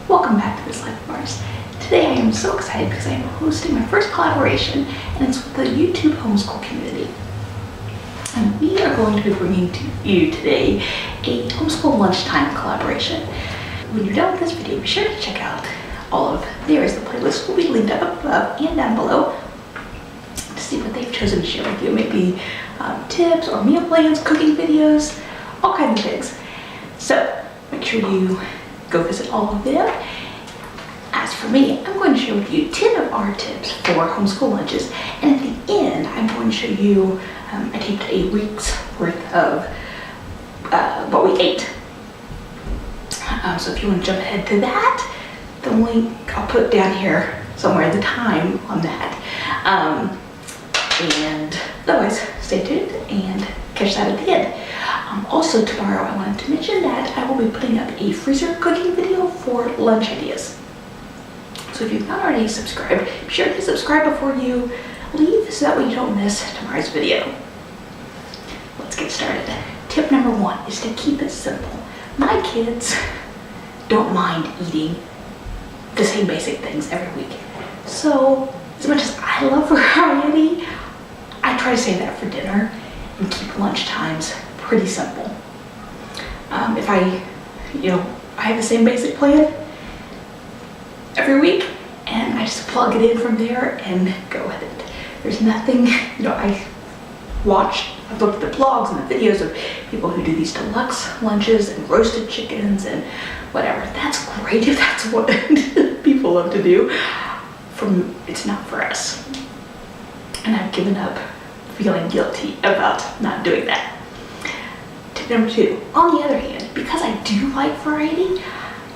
Welcome back to This Life of Ours. Today I am so excited because I am hosting my first collaboration, and it's with the YouTube Homeschool Community. And we are going to be bringing to you today a homeschool lunchtime collaboration. When you're done with this video, be sure to check out all of theirs. The playlist will be linked up above and down below to see what they've chosen to share with you. Maybe tips or meal plans, cooking videos, all kinds of things. So make sure you go visit all of them. As for me, I'm going to share with you 10 of our tips for homeschool lunches, and at the end I'm going to show you, I taped a week's worth of what we ate. So if you want to jump ahead to that, the link I'll put down here somewhere, the time on that. And otherwise, stay tuned and catch that at the end. Also tomorrow I wanted to mention that I will be putting up a freezer cooking video for lunch ideas. So if you've not already subscribed, be sure to subscribe before you leave so that way you don't miss tomorrow's video. Let's get started. Tip number 1 is to keep it simple. My kids don't mind eating the same basic things every week. So as much as I love variety, I try to save that for dinner and keep lunch times pretty simple. If I have the same basic plan every week, and I just plug it in from there and go with it. There's nothing, I've looked at the blogs and the videos of people who do these deluxe lunches and roasted chickens and whatever. That's great if that's what people love to do. It's not for us. And I've given up feeling guilty about not doing that. Tip number 2, on the other hand, because I do like variety,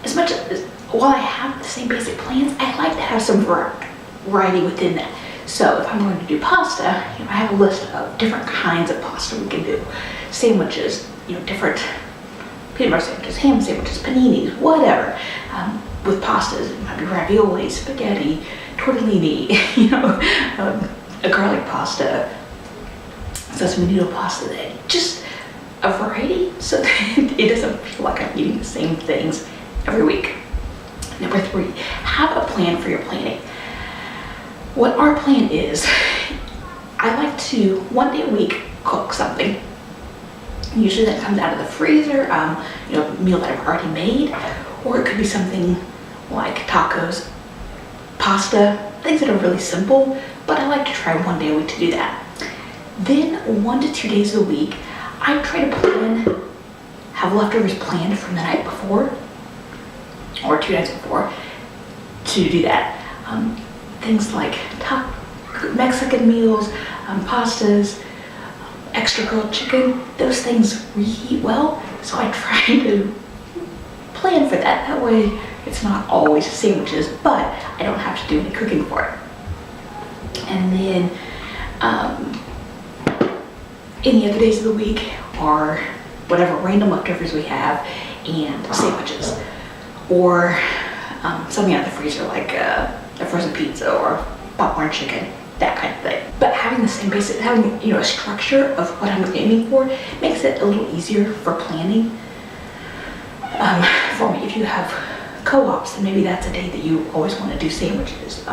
as much as while I have the same basic plans, I like to have some variety within that. So if I'm going to do pasta, I have a list of different kinds of pasta we can do. Sandwiches, different peanut butter sandwiches, ham sandwiches, paninis, whatever. With pastas, it might be ravioli, spaghetti, tortellini, a garlic pasta, sesame noodle pasta, just a variety so that it doesn't feel like I'm eating the same things every week. Number 3, have a plan for your planning. What our plan is, I like to, one day a week, cook something. Usually that comes out of the freezer, a meal that I've already made, or it could be something like tacos, pasta, things that are really simple, but I like to try one day a week to do that. Then 1 to 2 days a week, I try to have leftovers planned from the night before, or 2 nights before, to do that. Things like Mexican meals, pastas, extra grilled chicken, those things reheat well, so I try to plan for that. That way it's not always sandwiches, but I don't have to do any cooking for it. And then any other days of the week are whatever random leftovers we have and sandwiches, or something out of the freezer like a frozen pizza or popcorn chicken, that kind of thing. But having the same basic, having a structure of what I'm aiming for makes it a little easier for planning. For me, if you have co-ops, then maybe that's a day that you always want to do sandwiches.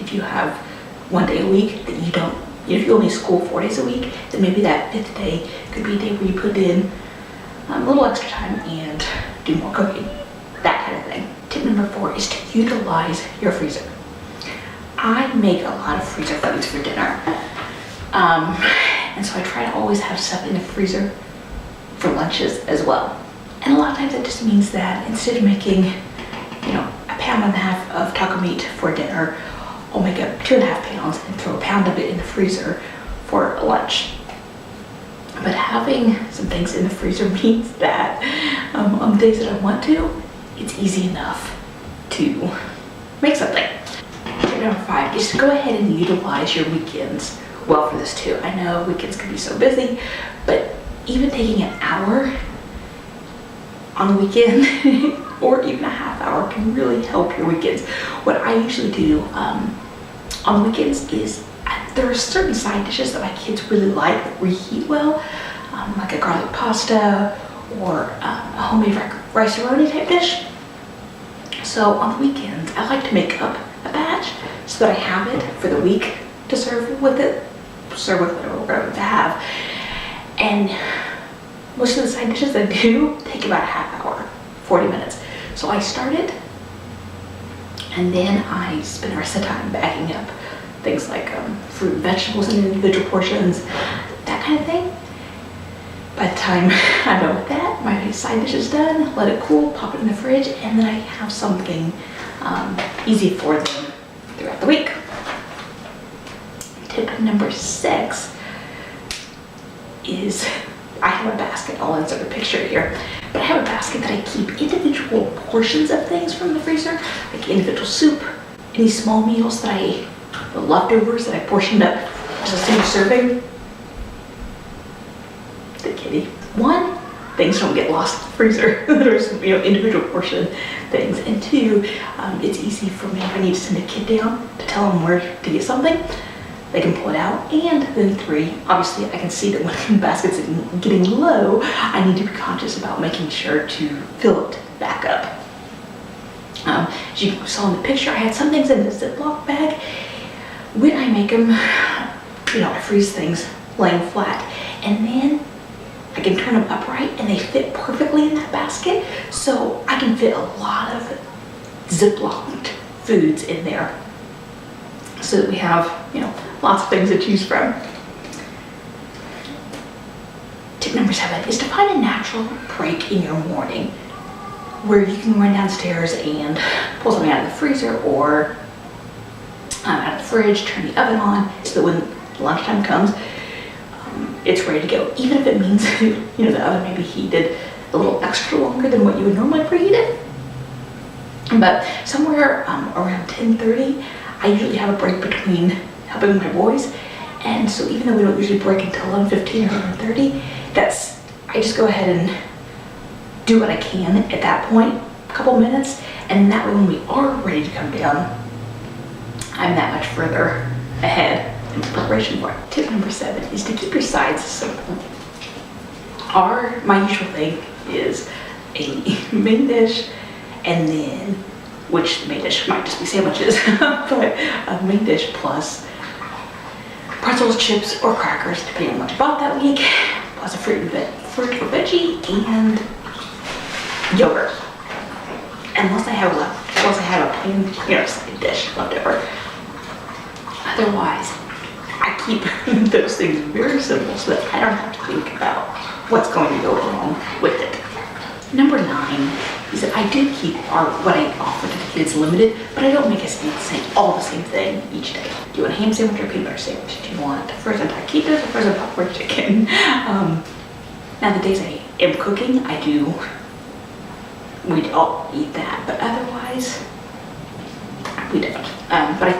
If you have one day a week that you don't, if you only school 4 days a week, then maybe that 5th day could be a day where you put in a little extra time and do more cooking, that kind of thing. Tip number 4 is to utilize your freezer. I make a lot of freezer foods for dinner, and so I try to always have stuff in the freezer for lunches as well. And a lot of times that just means that instead of making, a pound and a half of taco meat for dinner, I'll make up 2.5 pounds and throw a pound of it in the freezer for lunch. But having some things in the freezer means that on the days that I want to, it's easy enough to make something. Tip number 5 is to go ahead and utilize your weekends well for this too. I know weekends can be so busy, but even taking an hour on the weekend or even a half hour can really help your weekends. What I usually do on the weekends is there are certain side dishes that my kids really like that reheat well, like a garlic pasta or a homemade rice-a-roni type dish. So on the weekends, I like to make up a batch so that I have it for the week to serve with whatever to have. And most of the side dishes I do take about a half hour, 40 minutes. So I start it, and then I spend the rest of the time bagging up things like fruit and vegetables in individual portions, that kind of thing. By the time I'm done with that, my side dish is done, let it cool, pop it in the fridge, and then I have something easy for them throughout the week. Tip number 6 is I have a basket. I'll insert a picture here. But I have a basket that I keep individual portions of things from the freezer, like individual soup, any small meals that the leftovers that I portioned up as a single serving. The kitty. 1, things don't get lost in the freezer. There's individual portion things. And 2, it's easy for me if I need to send a kid down to tell them where to get something. They can pull it out. And then 3, obviously I can see that when the basket's getting low, I need to be conscious about making sure to fill it back up. As you saw in the picture, I had some things in this Ziploc bag. When I make them, I freeze things laying flat, and then I can turn them upright and they fit perfectly in that basket. So I can fit a lot of Ziploc foods in there, so that we have, lots of things to choose from. Tip number 7 is to find a natural break in your morning where you can run downstairs and pull something out of the freezer or out of the fridge, turn the oven on, so that when lunchtime comes, it's ready to go. Even if it means, the oven may be heated a little extra longer than what you would normally preheat it. But somewhere around 10:30, I usually have a break between helping my boys, and so even though we don't usually break until 11:15 or 11:30, I just go ahead and do what I can at that point, a couple minutes, and that way when we are ready to come down, I'm that much further ahead in preparation for it. Tip number 7 is to keep your sides simple. My usual thing is a main dish, and then, which the main dish might just be sandwiches, but a main dish plus pretzels, chips, or crackers, depending on what you bought that week, plus a fruit or veggie, and yogurt. Unless I have a plain, side dish left over. Otherwise, I keep those things very simple so that I don't have to think about what's going to go wrong with it. Number 9 is that I do keep what I offer to the kids limited, but I don't make us eat all the same thing each day. Do you want a ham sandwich or a peanut butter sandwich? Do you want frozen taquitos or frozen popcorn chicken? Now the days I am cooking, we'd all eat that, but otherwise, we don't. But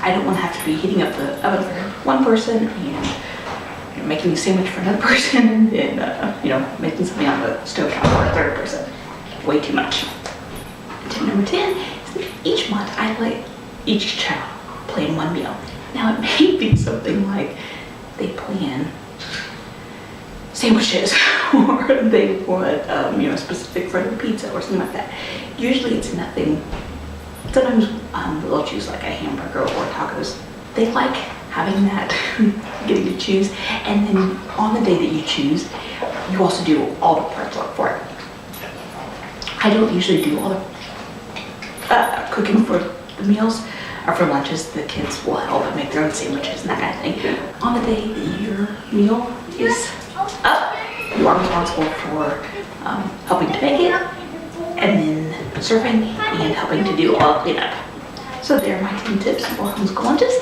I don't want to have to be heating up the oven for one person and making a sandwich for another person, and making something on the stove top for a third person. Way too much. Tip number 10 is that each month I let each child plan one meal. Now it may be something like they plan sandwiches or they want specific for the pizza or something like that. Usually it's nothing. Sometimes they'll choose like a hamburger or tacos. They like having that, getting to choose. And then on the day that you choose, you also do all the prep work for it. I don't usually do all the cooking for the meals or for lunches. The kids will help and make their own sandwiches and that kind of thing. On the day that your meal is up, you are responsible for helping to make it, and then serving and helping to do all the cleanup. So there are my 10 tips for homeschool lunches.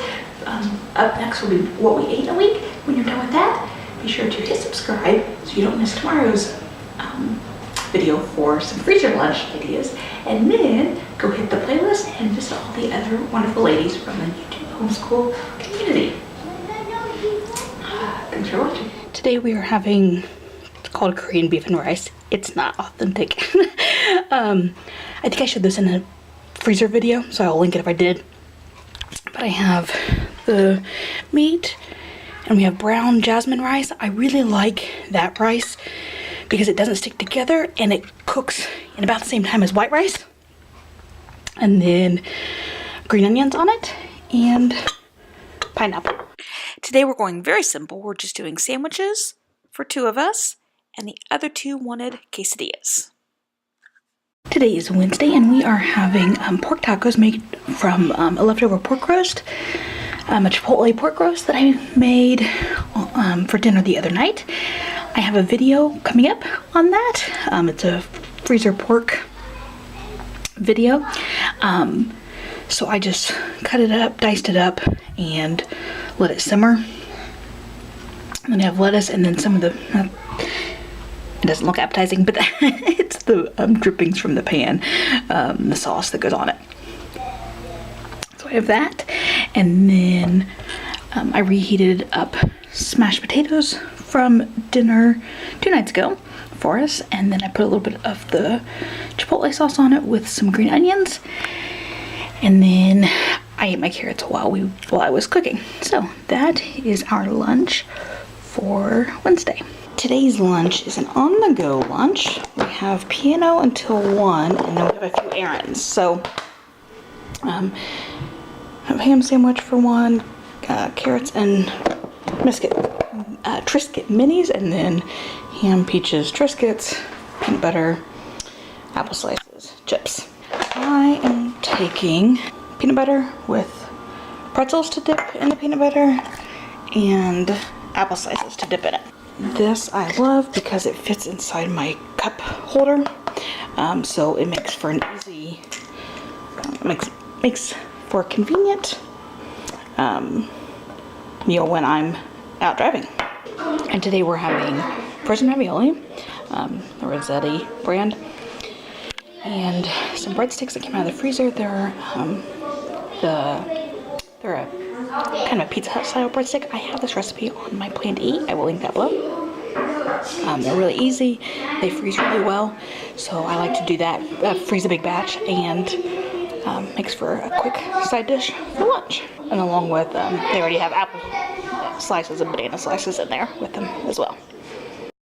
Up next will be what we ate in a week. When you're done with that, be sure to hit subscribe so you don't miss tomorrow's video for some freezer lunch ideas, and then go hit the playlist and visit all the other wonderful ladies from the YouTube Homeschool Community. Thanks for watching. Today we are having, it's called Korean beef and rice. It's not authentic. I think I showed this in a freezer video, so I'll link it if I did. But I have the meat, and we have brown jasmine rice. I really like that rice because it doesn't stick together and it cooks in about the same time as white rice. and then green onions on it, and pineapple. Today we're going very simple. We're just doing sandwiches for 2 of us, and the other 2 wanted quesadillas. Today is Wednesday, and we are having pork tacos made from a leftover pork roast, a chipotle pork roast that I made for dinner the other night. I have a video coming up on that. It's a freezer pork video. So I just cut it up, diced it up, and let it simmer. And then I have lettuce, and then some of the, it doesn't look appetizing, but it's the drippings from the pan, the sauce that goes on it. So I have that, and then I reheated up smashed potatoes from dinner 2 nights ago for us, and then I put a little bit of the chipotle sauce on it with some green onions, and then I ate my carrots while I was cooking. So that is our lunch for Wednesday. Today's lunch is an on-the-go lunch. We have piano until 1, and then we have a few errands. So I have a ham sandwich for 1, carrots and Triscuit minis, and then ham, peaches, Triscuits, peanut butter, apple slices, chips. I am taking peanut butter with pretzels to dip in the peanut butter and apple slices to dip in it. This I love because it fits inside my cup holder, so it makes for an easy, makes for a convenient meal when I'm out driving. And today we're having frozen ravioli, the Rossetti brand, and some breadsticks that came out of the freezer. They're a kind of a Pizza Hut style breadstick. I have this recipe on my Plan to Eat. I will link that below. They're really easy. They freeze really well, so I like to do that. Freeze a big batch, and makes for a quick side dish for lunch. And along with, they already have apple slices and banana slices in there with them as well.